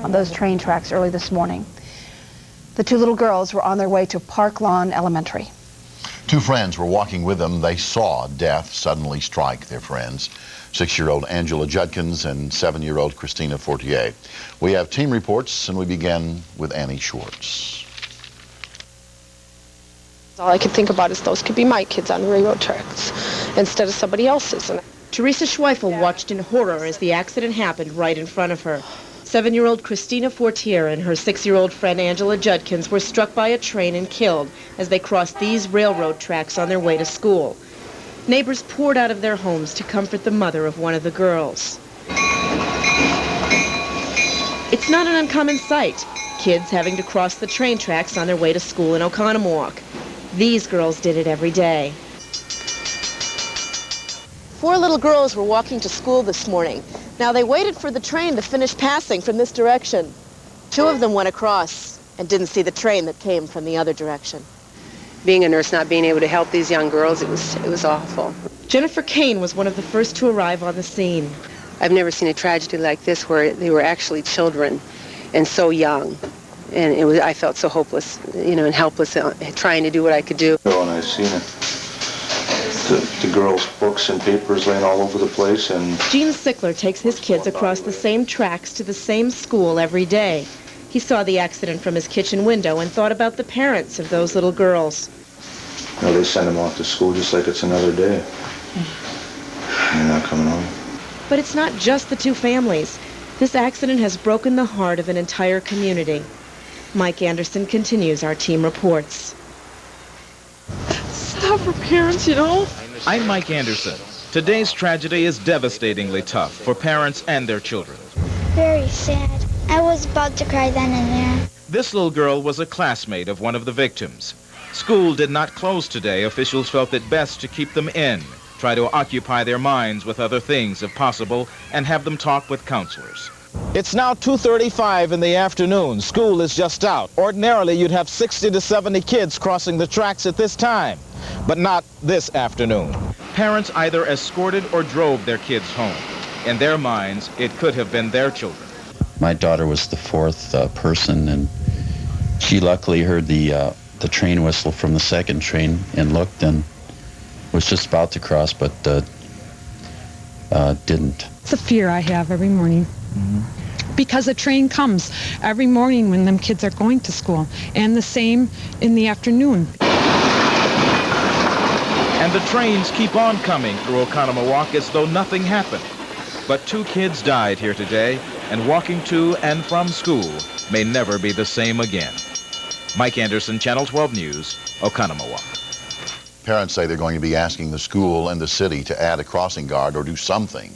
on those train tracks early this morning. The two little girls were on their way to Park Lawn Elementary. Two friends were walking with them. They saw death suddenly strike their friends, 6-year-old Angela Judkins and 7-year-old Christina Fortier. We have team reports, and we begin with Annie Schwartz. All I could think about is those could be my kids on railroad tracks instead of somebody else's. Teresa Schweifel watched in horror as the accident happened right in front of her. 7-year-old Christina Fortier and her 6-year-old friend Angela Judkins were struck by a train and killed as they crossed these railroad tracks on their way to school. Neighbors poured out of their homes to comfort the mother of one of the girls. It's not an uncommon sight, kids having to cross the train tracks on their way to school in Oconomowoc. These girls did it every day. 4 little girls were walking to school this morning. Now, they waited for the train to finish passing from this direction. 2 of them went across and didn't see the train that came from the other direction. Being a nurse, not being able to help these young girls, it was awful. Jennifer Kane was one of the first to arrive on the scene. I've never seen a tragedy like this where they were actually children and so young. And I felt so hopeless, and helpless trying to do what I could do. And I've seen it. The girls' books and papers laying all over the place. And Gene Sickler takes his kids across the same tracks to the same school every day. He saw the accident from his kitchen window and thought about the parents of those little girls. they send them off to school just like it's another day. They're not coming home. But it's not just the 2 families. This accident has broken the heart of an entire community. Mike Anderson continues our team reports. Tough for parents, I'm Mike Anderson. Today's tragedy is devastatingly tough for parents and their children. Very sad. I was about to cry then and there. This little girl was a classmate of one of the victims. School did not close today. Officials felt it best to keep them in, try to occupy their minds with other things if possible, and have them talk with counselors. It's now 2:35 in the afternoon. School is just out. Ordinarily, you'd have 60 to 70 kids crossing the tracks at this time, but not this afternoon. Parents either escorted or drove their kids home. In their minds, it could have been their children. My daughter was the 4th person, and she luckily heard the train whistle from the 2nd train and looked and was just about to cross, but didn't. It's a fear I have every morning. Because a train comes every morning when them kids are going to school, and the same in the afternoon. And the trains keep on coming through Oconomowoc as though nothing happened. But 2 kids died here today, and walking to and from school may never be the same again. Mike Anderson, Channel 12 News, Oconomowoc. Parents say they're going to be asking the school and the city to add a crossing guard or do something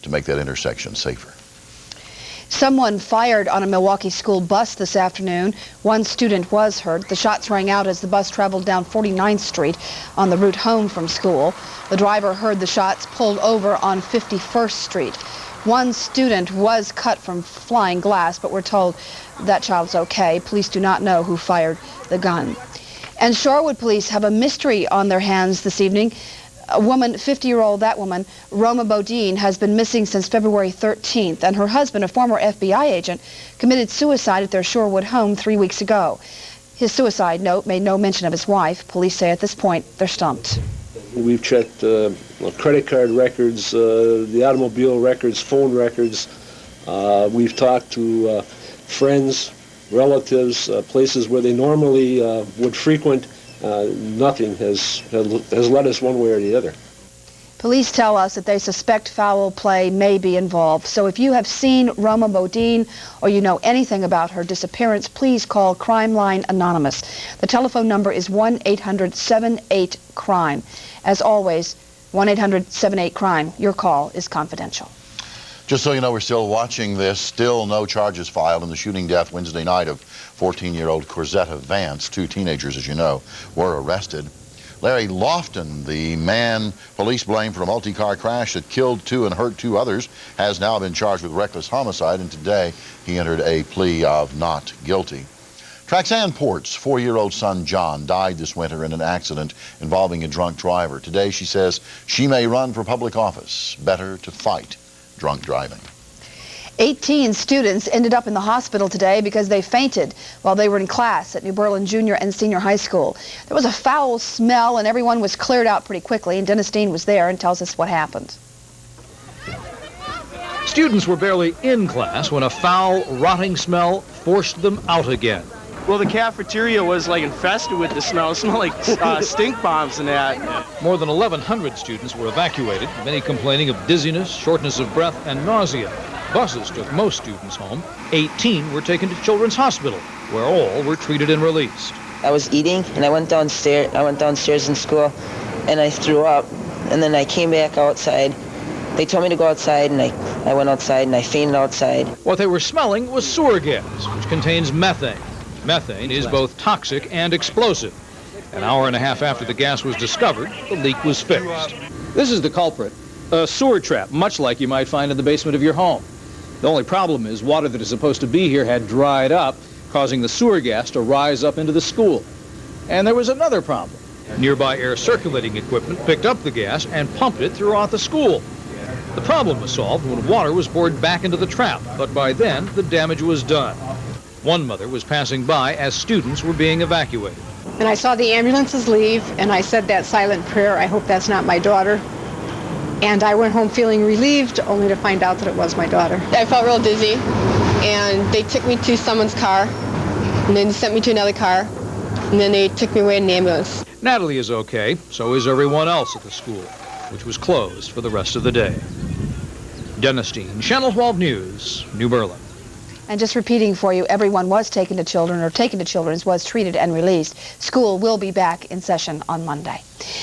to make that intersection safer. Someone fired on a Milwaukee school bus this afternoon. 1 student was hurt. The shots rang out as the bus traveled down 49th Street on the route home from school. The driver heard the shots, pulled over on 51st Street. 1 student was cut from flying glass, but we're told that child's okay. Police do not know who fired the gun. And Shorewood police have a mystery on their hands this evening. A woman, 50-year-old, that woman, Roma Bodine, has been missing since February 13th, and her husband, a former FBI agent, committed suicide at their Shorewood home 3 weeks ago. His suicide note made no mention of his wife. Police say at this point they're stumped. We've checked credit card records, the automobile records, phone records. We've talked to friends, relatives, places where they normally would frequent. Nothing has led us one way or the other. Police tell us that they suspect foul play may be involved. So if you have seen Roma Bodine or you know anything about her disappearance, please call Crime Line Anonymous. The telephone number is 1-800-78-CRIME. As always, 1-800-78-CRIME. Your call is confidential. Just so you know, we're still watching this. Still no charges filed in the shooting death Wednesday night of 14-year-old Corzetta Vance. 2 teenagers, as you know, were arrested. Larry Lofton, the man police blame for a multi-car crash that killed 2 and hurt 2 others, has now been charged with reckless homicide, and today he entered a plea of not guilty. Traxan Port's 4-year-old son John died this winter in an accident involving a drunk driver. Today she says she may run for public office. Better to fight drunk driving. 18 students ended up in the hospital today because they fainted while they were in class at New Berlin Junior and Senior High School. There was a foul smell and everyone was cleared out pretty quickly, and Dennis Dean was there and tells us what happened. Students were barely in class when a foul, rotting smell forced them out again. Well, the cafeteria was like infested with the smell. It smelled like stink bombs and that. More than 1,100 students were evacuated, many complaining of dizziness, shortness of breath, and nausea. Buses took most students home. 18 were taken to Children's Hospital, where all were treated and released. I was eating, and I went downstairs in school, and I threw up, and then I came back outside. They told me to go outside, and I went outside, and I fainted outside. What they were smelling was sewer gas, which contains methane. Methane is both toxic and explosive. An hour and a half after the gas was discovered, the leak was fixed. This is the culprit, a sewer trap, much like you might find in the basement of your home. The only problem is water that is supposed to be here had dried up, causing the sewer gas to rise up into the school. And there was another problem. Nearby air circulating equipment picked up the gas and pumped it throughout the school. The problem was solved when water was poured back into the trap, but by then the damage was done. One mother was passing by as students were being evacuated. And I saw the ambulances leave, and I said that silent prayer, I hope that's not my daughter. And I went home feeling relieved, only to find out that it was my daughter. I felt real dizzy, and they took me to someone's car, and then sent me to another car, and then they took me away in an ambulance. Natalie is okay, so is everyone else at the school, which was closed for the rest of the day. Dennis Dean, Channel 12 News, New Berlin. And just repeating for you, everyone was taken to Children's, was treated and released. School will be back in session on Monday.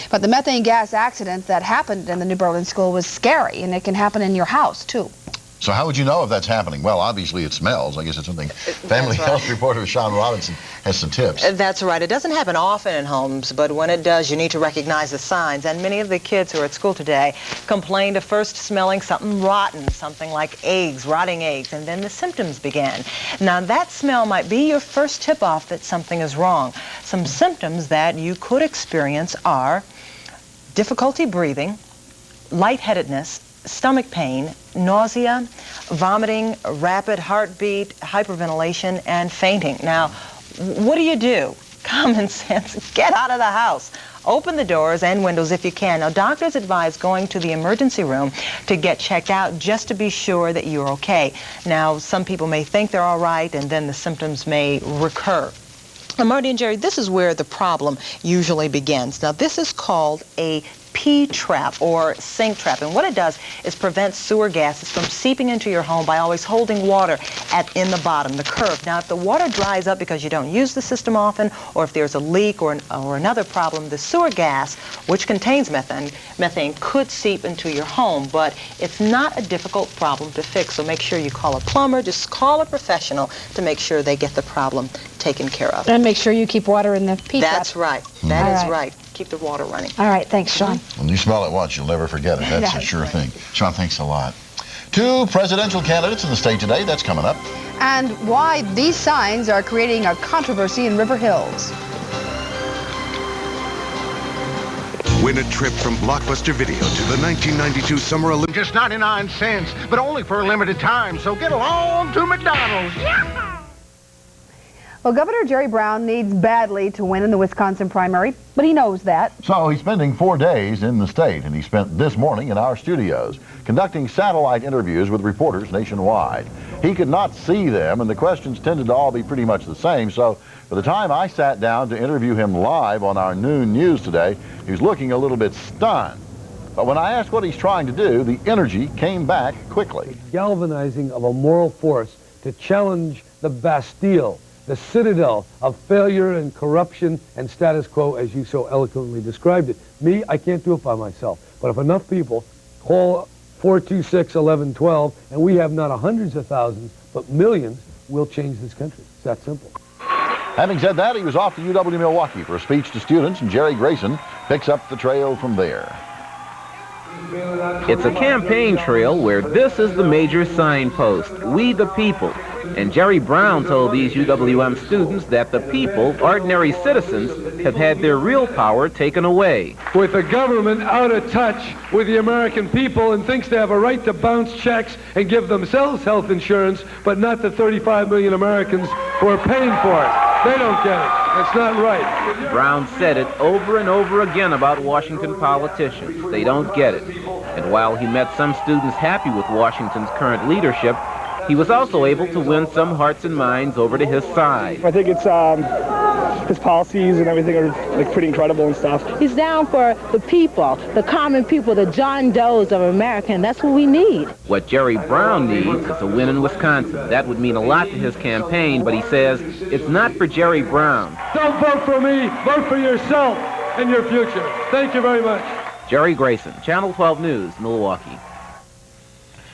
But the methane gas accident that happened in the New Berlin school was scary, and it can happen in your house, too. So how would you know if that's happening? Well, obviously it smells. I guess it's something. Family Health reporter Sean Robinson has some tips. That's right. It doesn't happen often in homes, but when it does, you need to recognize the signs. And many of the kids who are at school today complained of first smelling something rotten, something like eggs, rotting eggs, and then the symptoms began. Now, that smell might be your first tip-off that something is wrong. Some symptoms that you could experience are difficulty breathing, lightheadedness, stomach pain, nausea, vomiting, rapid heartbeat, hyperventilation, and fainting. Now, what do? Common sense. Get out of the house. Open the doors and windows if you can. Now, doctors advise going to the emergency room to get checked out just to be sure that you're okay. Now, some people may think they're all right, and then the symptoms may recur. Now, Marty and Jerry, this is where the problem usually begins. Now, this is called a P-trap or sink trap, and what it does is prevent sewer gases from seeping into your home by always holding water in the bottom, the curve. Now, if the water dries up because you don't use the system often, or if there's a leak or another problem, the sewer gas, which contains methane could seep into your home, but it's not a difficult problem to fix, so make sure you call a plumber, just call a professional to make sure they get the problem taken care of. And make sure you keep water in the P-trap. That's right. That is right. Keep the water running. All right. Thanks, Sean. When you smell it once, you'll never forget it. That's a sure thing. Sean, thanks a lot. 2 presidential candidates in the state today. That's coming up. And why these signs are creating a controversy in River Hills. Win a trip from Blockbuster Video to the 1992 Summer Olympics. Just 99 cents, but only for a limited time. So get along to McDonald's. Yeah! Well, Governor Jerry Brown needs badly to win in the Wisconsin primary, but he knows that. So he's spending 4 days in the state, and he spent this morning in our studios conducting satellite interviews with reporters nationwide. He could not see them, and the questions tended to all be pretty much the same, so by the time I sat down to interview him live on our noon news today, he was looking a little bit stunned. But when I asked what he's trying to do, the energy came back quickly. Galvanizing of a moral force to challenge the Bastille, the citadel of failure and corruption and status quo, as you so eloquently described it. Me, I can't do it by myself. But if enough people call 426-1112, and we have not hundreds of thousands, but millions, we'll change this country. It's that simple. Having said that, he was off to UW-Milwaukee for a speech to students, and Jerry Grayson picks up the trail from there. It's a campaign trail where this is the major signpost, We the People. And Jerry Brown told these UWM students that the people, ordinary citizens, have had their real power taken away. With the government out of touch with the American people and thinks they have a right to bounce checks and give themselves health insurance, but not the 35 million Americans who are paying for it. They don't get it. That's not right. Brown said it over and over again about Washington politicians. They don't get it. And while he met some students happy with Washington's current leadership, he was also able to win some hearts and minds over to his side. I think it's his policies and everything are like pretty incredible and stuff. He's down for the people, the common people, the John Does of America, and that's what we need. What Jerry Brown needs is a win in Wisconsin. That would mean a lot to his campaign, but he says it's not for Jerry Brown. Don't vote for me. Vote for yourself and your future. Thank you very much. Jerry Grayson, Channel 12 News, Milwaukee.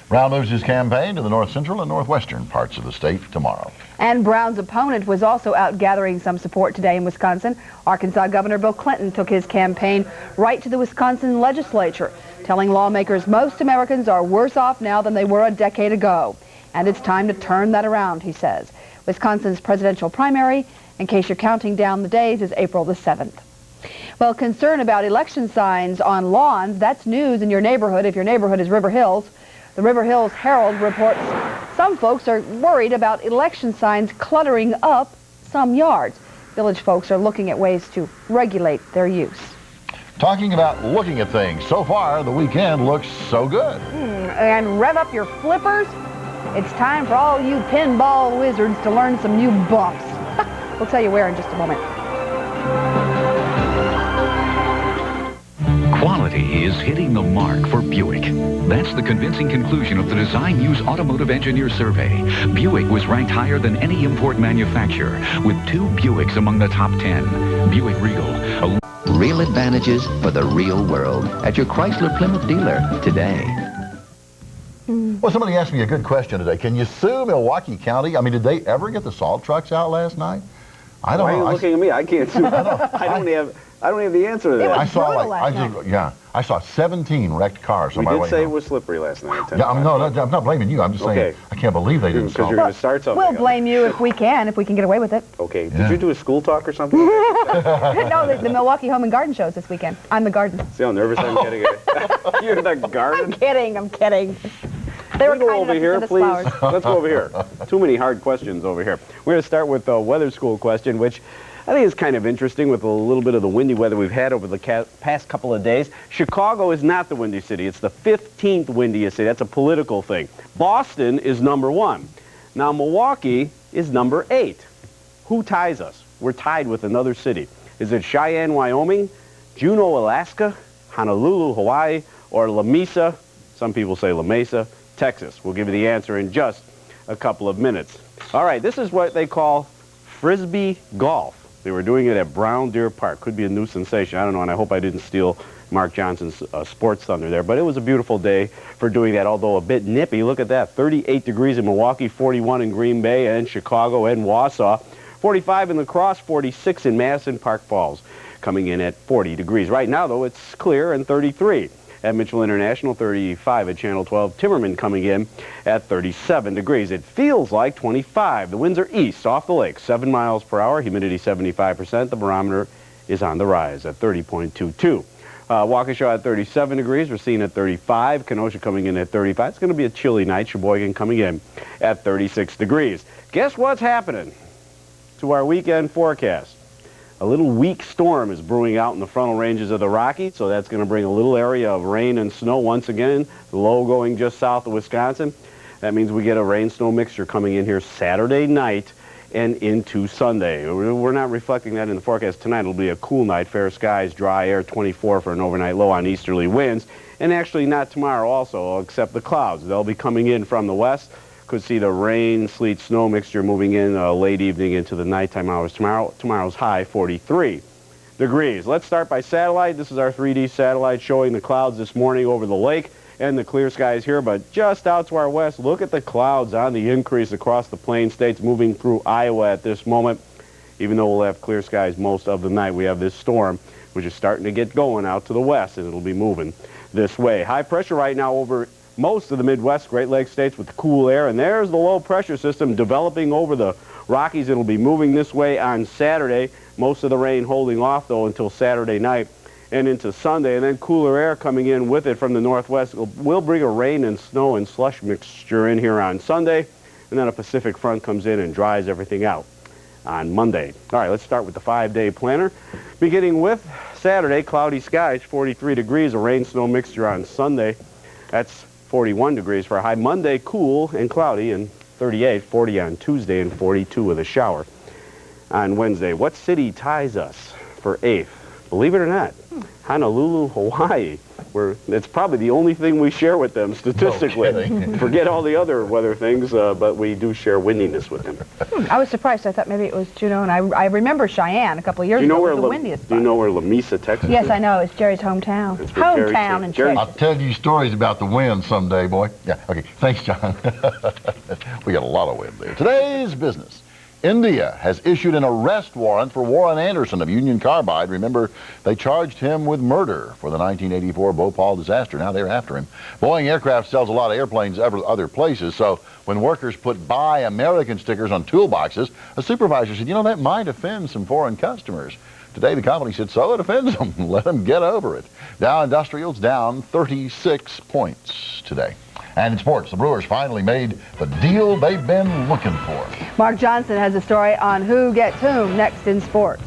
Brown moves his campaign to the north central and northwestern parts of the state tomorrow. And Brown's opponent was also out gathering some support today in Wisconsin. Arkansas Governor Bill Clinton took his campaign right to the Wisconsin legislature, telling lawmakers most Americans are worse off now than they were a decade ago. And it's time to turn that around, he says. Wisconsin's presidential primary, in case you're counting down the days, is April the 7th. Well, concern about election signs on lawns, that's news in your neighborhood if your neighborhood is River Hills. The River Hills Herald reports some folks are worried about election signs cluttering up some yards. Village folks are looking at ways to regulate their use. Talking about looking at things, so far the weekend looks so good. And rev up your flippers. It's time for all you pinball wizards to learn some new bumps. We'll tell you where in just a moment. Quality is hitting the mark for Buick. That's the convincing conclusion of the Design Use Automotive Engineer Survey. Buick was ranked higher than any import manufacturer, with 2 Buicks among the top 10. Buick Regal. Real advantages for the real world at your Chrysler Plymouth dealer today. Well, somebody asked me a good question today. Can you sue Milwaukee County? I mean, did they ever get the salt trucks out last night? I don't know. Why are you looking at me? I can't sue. I don't have the answer to that. I saw 17 wrecked cars. We did say it was slippery last night. Yeah, I'm not blaming you. I'm just saying I can't believe they didn't. Because you're going to start something. We'll blame you if we can get away with it. Okay. Did you do a school talk or something? No, the Milwaukee Home and Garden shows this weekend. I'm the garden. See how nervous I'm getting? You're the garden? I'm kidding. They were go over here, please. Let's go over here. Too many hard questions over here. We're going to start with the weather school question, which I think is kind of interesting with a little bit of the windy weather we've had over the past couple of days. Chicago is not the windy city. It's the 15th windiest city. That's a political thing. Boston is number 1. Now, Milwaukee is number 8. Who ties us? We're tied with another city. Is it Cheyenne, Wyoming, Juneau, Alaska, Honolulu, Hawaii, or La Mesa? Some people say La Mesa, Texas. We'll give you the answer in just a couple of minutes. All right, this is what they call Frisbee golf. They were doing it at Brown Deer Park. Could be a new sensation. I don't know, and I hope I didn't steal Mark Johnson's sports thunder there. But it was a beautiful day for doing that, although a bit nippy. Look at that, 38 degrees in Milwaukee, 41 in Green Bay and Chicago and Wausau, 45 in La Crosse, 46 in Madison, Park Falls, coming in at 40 degrees. Right now, though, it's clear and 33. At Mitchell International, 35 at Channel 12. Timmerman coming in at 37 degrees. It feels like 25. The winds are east off the lake, 7 miles per hour, humidity 75%. The barometer is on the rise at 30.22. Waukesha at 37 degrees. We're seeing at 35. Kenosha coming in at 35. It's going to be a chilly night. Sheboygan coming in at 36 degrees. Guess what's happening to our weekend forecast? A little weak storm is brewing out in the frontal ranges of the Rockies, so that's going to bring a little area of rain and snow once again. The low going just south of Wisconsin. That means we get a rain-snow mixture coming in here Saturday night and into Sunday. We're not reflecting that in the forecast tonight. It'll be a cool night, fair skies, dry air, 24 for an overnight low on easterly winds. And actually not tomorrow also, except the clouds. They'll be coming in from the west. Could see the rain, sleet, snow mixture moving in late evening into the nighttime hours tomorrow. Tomorrow's high, 43 degrees. Let's start by satellite. This is our 3D satellite showing the clouds this morning over the lake and the clear skies here. But just out to our west, look at the clouds on the increase across the plain states moving through Iowa at this moment. Even though we'll have clear skies most of the night, we have this storm, which is starting to get going out to the west, and it'll be moving this way. High pressure right now over most of the Midwest Great Lakes states with cool air, and there's the low pressure system developing over the Rockies. It'll be moving this way on Saturday. Most of the rain holding off, though, until Saturday night and into Sunday, and then cooler air coming in with it from the northwest will bring a rain and snow and slush mixture in here on Sunday, and then a Pacific front comes in and dries everything out on Monday. All right, let's start with the 5-day planner. Beginning with Saturday, cloudy skies, 43 degrees, a rain-snow mixture on Sunday. That's 41 degrees for a high. Monday, cool and cloudy, and 38, 40 on Tuesday, and 42 with a shower on Wednesday. What city ties us for 8th? Believe it or not, Honolulu, Hawaii. It's probably the only thing we share with them statistically. No Forget all the other weather things, but we do share windiness with them. I was surprised. I thought maybe it was Juneau, and I remember Cheyenne a couple of years ago. Was the windiest spot. Do you know where Lamesa, Texas Yes, is? I know. It's Jerry's hometown. It's hometown in Texas. I'll tell you stories about the wind someday, boy. Yeah, okay. Thanks, John. We got a lot of wind there. Today's business. India has issued an arrest warrant for Warren Anderson of Union Carbide. Remember, they charged him with murder for the 1984 Bhopal disaster. Now they're after him. Boeing Aircraft sells a lot of airplanes other places, so when workers put Buy American stickers on toolboxes, a supervisor said, you know, that might offend some foreign customers. Today, the company said, so it offends them. Let them get over it. Dow Industrial's down 36 points today. And in sports, the Brewers finally made the deal they've been looking for. Mark Johnson has a story on who gets whom next in sports.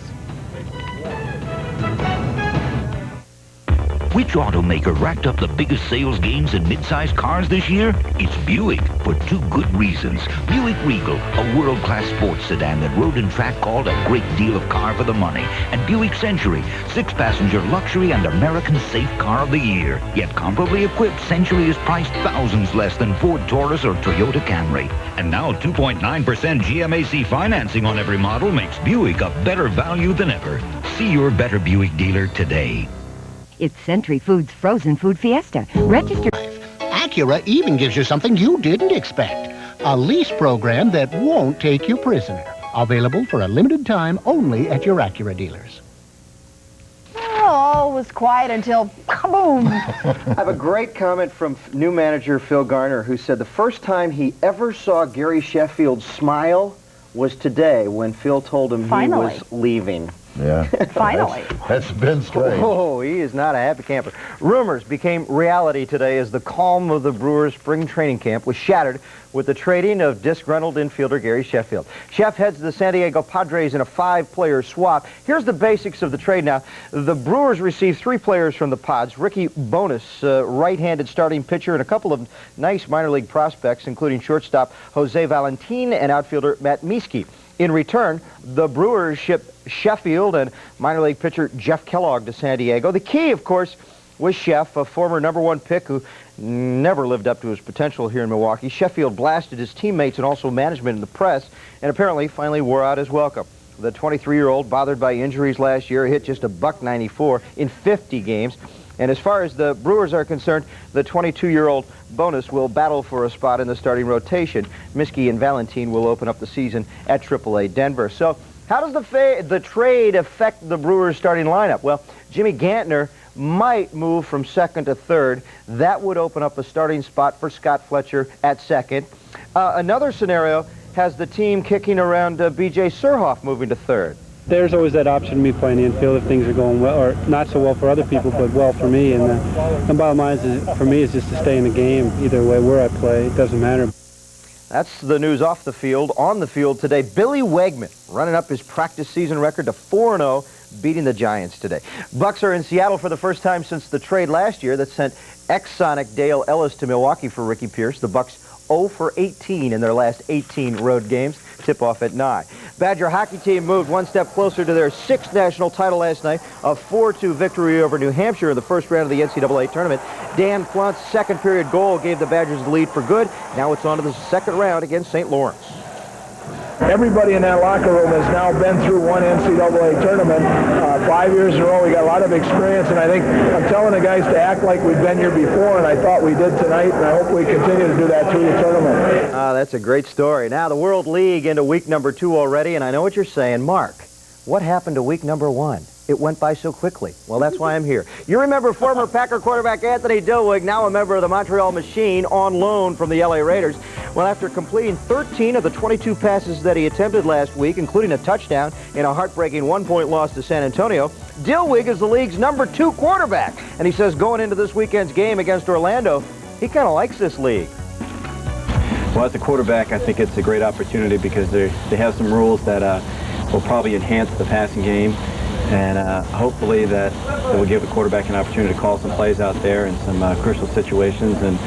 Which automaker racked up the biggest sales gains in mid-size cars this year? It's Buick, for 2 good reasons. Buick Regal, a world-class sports sedan that Road and Track called a great deal of car for the money. And Buick Century, 6-passenger luxury and American safe car of the year. Yet comparably equipped, Century is priced thousands less than Ford Taurus or Toyota Camry. And now 2.9% GMAC financing on every model makes Buick a better value than ever. See your better Buick dealer today. It's Century Foods Frozen Food Fiesta. Register. Acura even gives you something you didn't expect. A lease program that won't take you prisoner. Available for a limited time only at your Acura dealers. All was quiet until kaboom. I have a great comment from new manager Phil Garner, who said the first time he ever saw Gary Sheffield smile was today when Phil told him he was leaving. Yeah. Finally. That's been strange. Oh, he is not a happy camper. Rumors became reality today as the calm of the Brewers' spring training camp was shattered with the trading of disgruntled infielder Gary Sheffield. Sheff heads to the San Diego Padres in a 5-player swap. Here's the basics of the trade now. The Brewers received 3 players from the Pods. Ricky Bonas, right-handed starting pitcher, and a couple of nice minor league prospects, including shortstop Jose Valentin and outfielder Matt Mieske. In return, the Brewers shipped Sheffield and minor league pitcher Jeff Kellogg to San Diego. The key, of course, was Sheff, a former #1 pick who never lived up to his potential here in Milwaukee. Sheffield blasted his teammates and also management in the press, and apparently finally wore out his welcome. The 23-year-old, bothered by injuries last year, hit just a .194 in 50 games. And as far as the Brewers are concerned, the 22-year-old Bonas will battle for a spot in the starting rotation. Mieske and Valentin will open up the season at AAA Denver. So how does the trade affect the Brewers' starting lineup? Well, Jimmy Gantner might move from second to third. That would open up a starting spot for Scott Fletcher at second. Another scenario has the team kicking around B.J. Surhoff moving to third. There's always that option of me playing the infield if things are going well, or not so well for other people, but well for me. And the bottom line is, for me, is just to stay in the game. Either way, where I play, it doesn't matter. That's the news off the field. On the field today, Billy Wegman running up his practice season record to 4-0, beating the Giants today. Bucks are in Seattle for the first time since the trade last year that sent ex-Sonic Dale Ellis to Milwaukee for Ricky Pierce. The Bucks 0 for 18 in their last 18 road games. Tip-off at 9. Badger hockey team moved one step closer to their 6th national title last night, a 4-2 victory over New Hampshire in the first round of the NCAA tournament. Dan Plunt's second-period goal gave the Badgers the lead for good. Now it's on to the second round against St. Lawrence. Everybody in that locker room has now been through one NCAA tournament 5 years in a row. We got a lot of experience, and I think I'm telling the guys to act like we've been here before, and I thought we did tonight, and I hope we continue to do that through the tournament. That's a great story. Now the World League into week number 2 already, and I know what you're saying. Mark, what happened to week number 1? it went by so quickly. Well, that's why I'm here. You remember former Packer quarterback Anthony Dilweg, now a member of the Montreal Machine, on loan from the LA Raiders. Well, after completing 13 of the 22 passes that he attempted last week, including a touchdown in a heartbreaking 1-point loss to San Antonio, Dilweg is the league's #2 quarterback. And he says going into this weekend's game against Orlando, he kind of likes this league. Well, as a quarterback, I think it's a great opportunity because they have some rules that will probably enhance the passing game, and hopefully that it will give the quarterback an opportunity to call some plays out there in some crucial situations. And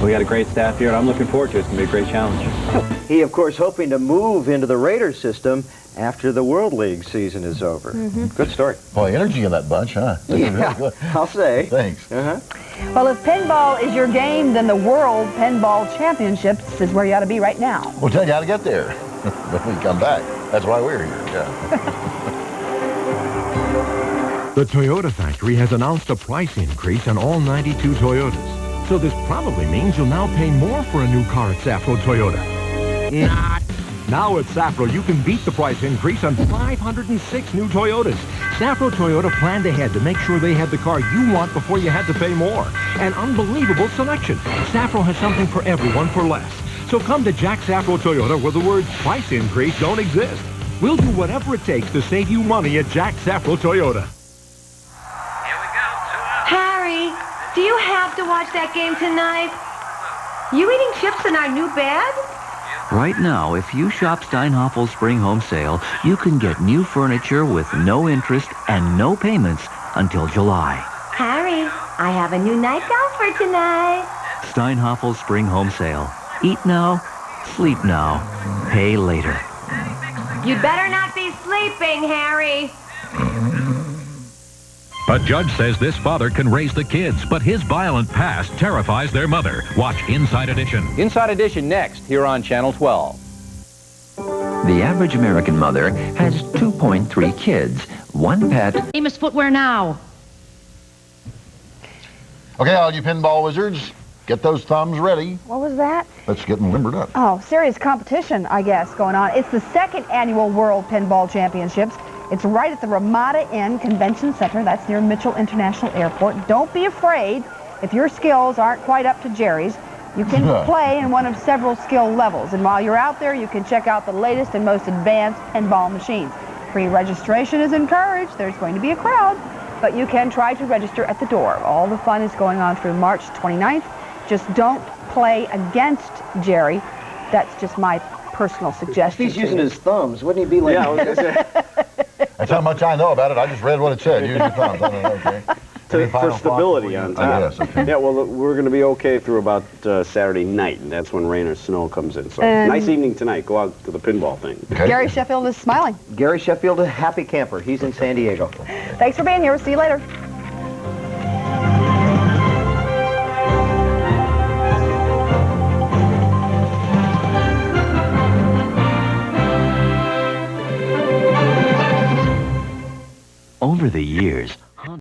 we got a great staff here, and I'm looking forward to it. It's going to be a great challenge. He, of course, hoping to move into the Raiders system after the World League season is over. Good story. Boy, energy in that bunch, huh? Yeah, really good. I'll say. Thanks. Well, if pinball is your game, then the World Pinball Championships is where you ought to be right now. We'll tell you how to get there when we come back. That's why we're here. Yeah. The Toyota factory has announced a price increase on all 92 Toyotas. So this probably means you'll now pay more for a new car at Safro Toyota. Not. Now at Safro, you can beat the price increase on 506 new Toyotas. Safro Toyota planned ahead to make sure they had the car you want before you had to pay more. An unbelievable selection. Safro has something for everyone for less. So come to Jack Safro Toyota where the words price increase don't exist. We'll do whatever it takes to save you money at Jack Safro Toyota. Harry, do you have to watch that game tonight? You eating chips in our new bed? Right now, if you shop Steinhoffel's Spring Home Sale, you can get new furniture with no interest and no payments until July. Harry, I have a new nightgown for tonight. Steinhoffel's Spring Home Sale. Eat now, sleep now, pay later. You'd better not be sleeping, Harry. A judge says this father can raise the kids, but his violent past terrifies their mother. Watch Inside Edition. Inside Edition next, here on Channel 12. The average American mother has 2.3 kids, 1 pet. Famous footwear now. Okay, all you pinball wizards, get those thumbs ready. What was that? Let's get them limbered up. Oh, serious competition, I guess, going on. It's the 2nd annual World Pinball Championships. It's right at the Ramada Inn Convention Center. That's near Mitchell International Airport. Don't be afraid. If your skills aren't quite up to Jerry's, you can play in one of several skill levels. And while you're out there, you can check out the latest and most advanced pinball machines. Pre-registration is encouraged. There's going to be a crowd, but you can try to register at the door. All the fun is going on through March 29th. Just don't play against Jerry. That's just my personal suggestion. If he's using his thumbs, wouldn't he be like... Yeah, that's how much I know about it. I just read what it said. Use your thumbs. I don't know, okay. For stability on top. Yes, okay. Yeah, well, we're going to be okay through about Saturday night, and that's when rain or snow comes in. So nice evening tonight. Go out to the pinball thing. Okay. Gary Sheffield is smiling. Gary Sheffield, a happy camper. He's in San Diego. Thanks for being here. We'll see you later. Over the years,